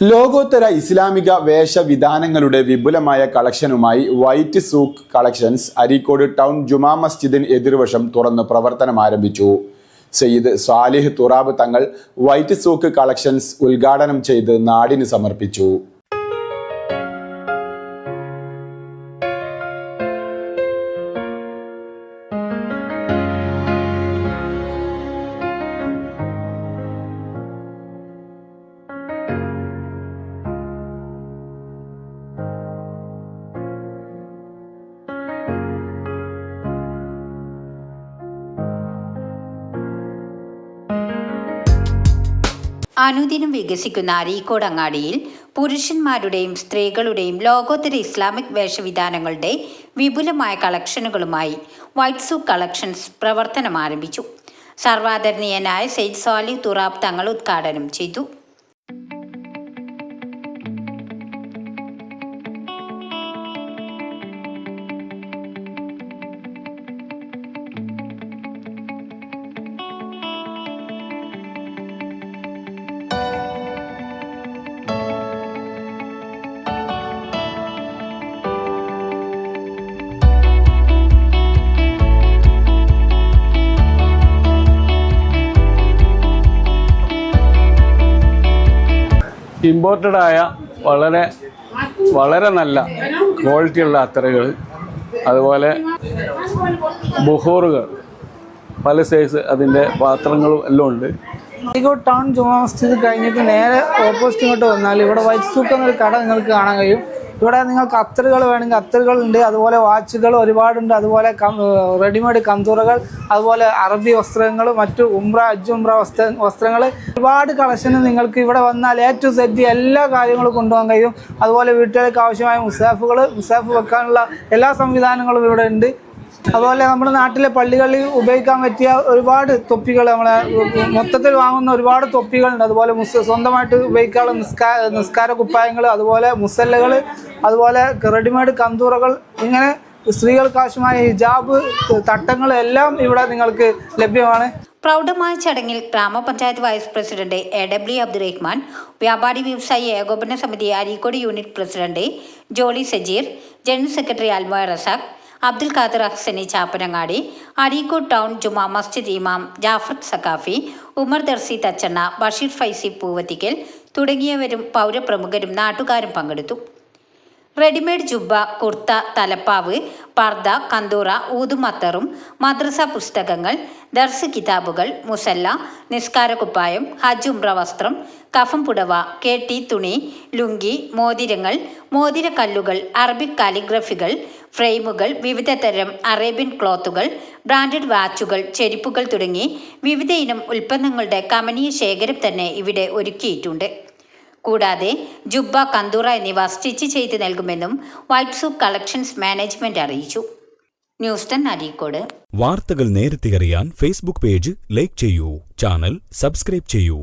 ലോകോത്തര ഇസ്ലാമിക വേഷവിധാനങ്ങളുടെ വിപുലമായ കളക്ഷനുമായി white souk collections Areekode town ജുമാ മസ്ജിദിന് എതിർവശം തുറന്ന് പ്രവർത്തനം ആരംഭിച്ചു. സയ്യിദ് സാലിഹ് തുറാബ് തങ്ങൾ വൈറ്റ് സൂക്ക് കളക്ഷൻസ് ഉദ്ഘാടനം ചെയ്ത് നാടിന് സമർപ്പിച്ചു. അനുദിനം വികസിക്കുന്ന അരീക്കോട് അങ്ങാടിയിൽ പുരുഷന്മാരുടെയും സ്ത്രീകളുടെയും ലോകോത്തര ഇസ്ലാമിക് വേഷവിധാനങ്ങളുടെ വിപുലമായ കളക്ഷനുകളുമായി വൈറ്റ് സൂക്ക് കളക്ഷൻസ് പ്രവർത്തനം ആരംഭിച്ചു. സർവാദരണീയനായ സയ്യിദ് സാലിഹ് തുറാബ് തങ്ങൾ ഉദ്ഘാടനം ചെയ്തു. ഇമ്പോർട്ടഡായ വളരെ നല്ല ക്വാളിറ്റിയുള്ള അത്തറുകൾ, അതുപോലെ ബുഹൂറുകൾ, പല സൈസ് അതിൻ്റെ പാത്രങ്ങളും എല്ലാം ഉണ്ട്. അരീക്കോട് ടൗൺ ജുമാ മസ്ജിദ് കഴിഞ്ഞിട്ട് നേരെ ഓപ്പോസിറ്റ് ഇങ്ങോട്ട് വന്നാൽ ഇവിടെ വൈറ്റ് സൂക്ക് എന്നൊരു കട നിങ്ങൾക്ക് കാണാൻ കഴിയും. ഇവിടെ നിങ്ങൾക്ക് അത്തറുകൾ വേണമെങ്കിൽ അത്തറുകളുണ്ട്, അതുപോലെ വാച്ചുകൾ ഒരുപാടുണ്ട്, അതുപോലെ റെഡിമെയ്ഡ് കന്തൂറകൾ, അതുപോലെ അറബി വസ്ത്രങ്ങൾ, മറ്റു ഹജ്ജ് ഉംറ വസ്ത്രങ്ങൾ, ഒരുപാട് കളക്ഷന് നിങ്ങൾക്ക് ഇവിടെ വന്നാൽ A to Z എല്ലാ കാര്യങ്ങളും കൊണ്ടുപോകാൻ കഴിയും. അതുപോലെ വീട്ടുകാർക്ക് ആവശ്യമായ മുസാഫ് വെക്കാനുള്ള എല്ലാ സംവിധാനങ്ങളും ഇവിടെ ഉണ്ട്. അതുപോലെ നമ്മുടെ നാട്ടിലെ പള്ളികളിൽ ഉപയോഗിക്കാൻ പറ്റിയ ഒരുപാട് തൊപ്പികൾ, നമ്മളെ മൊത്തത്തിൽ വാങ്ങുന്ന ഒരുപാട് തൊപ്പികളുണ്ട്. അതുപോലെ സ്വന്തമായിട്ട് ഉപയോഗിക്കാനുള്ള നിസ്കാര കുപ്പായങ്ങൾ, അതുപോലെ മുസല്ലകൾ, അതുപോലെ റെഡിമെയ്ഡ് കന്തൂറകൾ, ഇങ്ങനെ സ്ത്രീകൾക്ക് ആവശ്യമായ ഹിജാബ്, തട്ടങ്ങൾ എല്ലാം ഇവിടെ നിങ്ങൾക്ക് ലഭ്യമാണ്. പ്രൗഢമായ ചടങ്ങിൽ ഗ്രാമപഞ്ചായത്ത് വൈസ് പ്രസിഡന്റ് AW അബ്ദുറഹ്മാൻ, വ്യാപാരി വ്യവസായി ഏകോപന സമിതി Areekode unit president Jolly Sajeer, general secretary Almoya Razak, Abdul Khader Ahsani Chappanangadi, Areekode town ജുമാ മസ്ജിദ് ഇമാം ജാഫർ സഖാഫി, ഉമർ ദർസി തച്ചണ്ണ, ബഷീർ ഫൈസി പൂവത്തിക്കൽ തുടങ്ങിയവരും പൗരപ്രമുഖരും നാട്ടുകാരും പങ്കെടുത്തു. റെഡിമെയ്ഡ് ജുബ്ബ, കുർത്ത, തലപ്പാവ്, പർദ, കന്തൂറ, ഊതുമത്തറും, മദ്രസ പുസ്തകങ്ങൾ, ദർസ് കിതാബുകൾ, മുസല്ല, നിസ്കാരക്കുപ്പായം, ഹജ്ജ് ഉംറ വസ്ത്രം, കഫം പുടവ, കേട്ടി തുണി, ലുങ്കി, മോതിരങ്ങൾ, മോതിരക്കല്ലുകൾ, അറബിക് കാലിഗ്രഫികൾ, ഫ്രെയിമുകൾ, വിവിധ തരം അറേബ്യൻ ക്ലോത്തുകൾ, ബ്രാൻഡഡ് വാച്ചുകൾ, ചെരുപ്പുകൾ തുടങ്ങി വിവിധ ഇനം ഉൽപ്പന്നങ്ങളുടെ കമനീയ ശേഖരം തന്നെ ഇവിടെ ഒരുക്കിയിട്ടുണ്ട്. കൂടാതെ ജുബ്ബ, കന്തൂറ എന്നിവ സ്റ്റിച്ച് ചെയ്ത് നൽകുമെന്നും വൈറ്റ് സൂക്ക് കളക്ഷൻസ് മാനേജ്മെന്റ് അറിയിച്ചു. ന്യൂസ് 10 അരീക്കോട്. വാർത്തകൾ നേരത്തെ അറിയാൻ ഫേസ്ബുക്ക് പേജ് ലൈക്ക് ചെയ്യൂ, ചാനൽ സബ്സ്ക്രൈബ് ചെയ്യൂ.